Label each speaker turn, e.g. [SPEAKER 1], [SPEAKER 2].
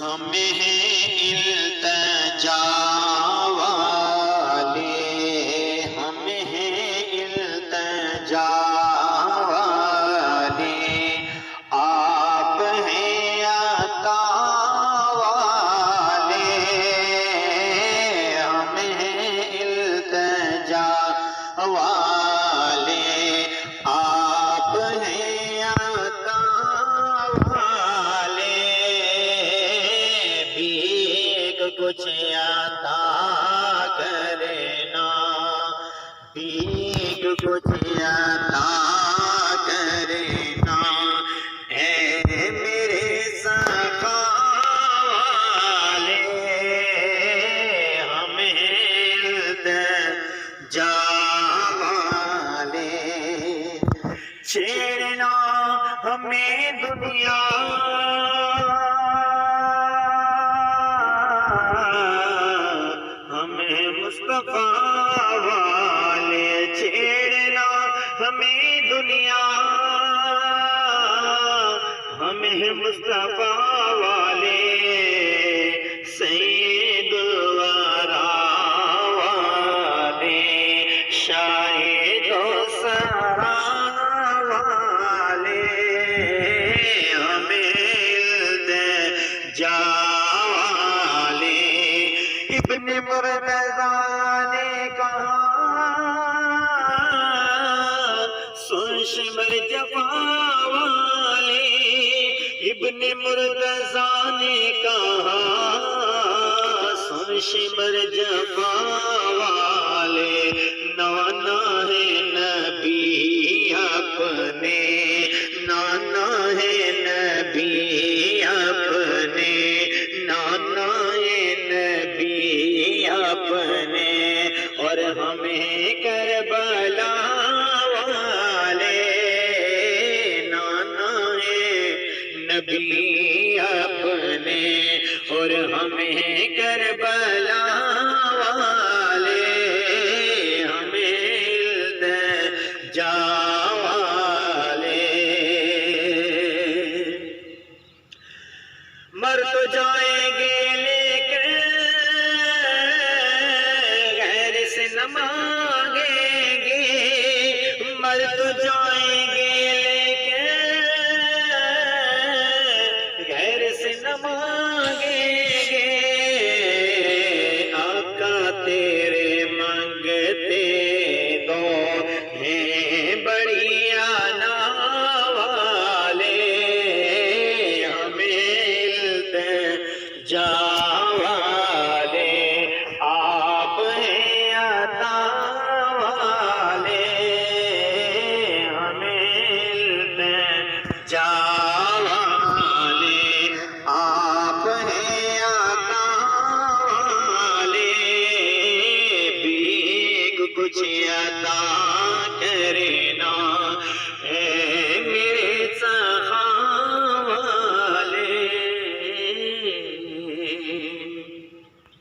[SPEAKER 1] ہمیں التجا والے، ہمیں التجا والے، آپ ہیں عطا والے، ہمیں التجا والے، آپ ہیں عطا والے، بھیک کچھ عطا کرنا، بھیک کچھ عطا کرنا، اے میرے سخا والے، ہمیں التجا والے، چھیڑنا ہمیں دنیا، ہمیں مصطفیٰ والے، چھیڑنا ہمیں دنیا، ہمیں مصطفیٰ والے، سید الورا والے، شاہد و سرا والے، ہمیں التجا والے، ابن مرتضیٰ نے کہا سن شمر جفا والے، ابن مرتضیٰ نے کہا سن شمر جفا والے، نانا ہے نبی اپنے، نانا ہے نبی اپنے، نانا ہے نبی اپنے، اور ہمیں کربلا والے، نانا ہے نبی اپنے، اور ہمیں کربلا والے، ہمیں التجا والے، مر تو جائے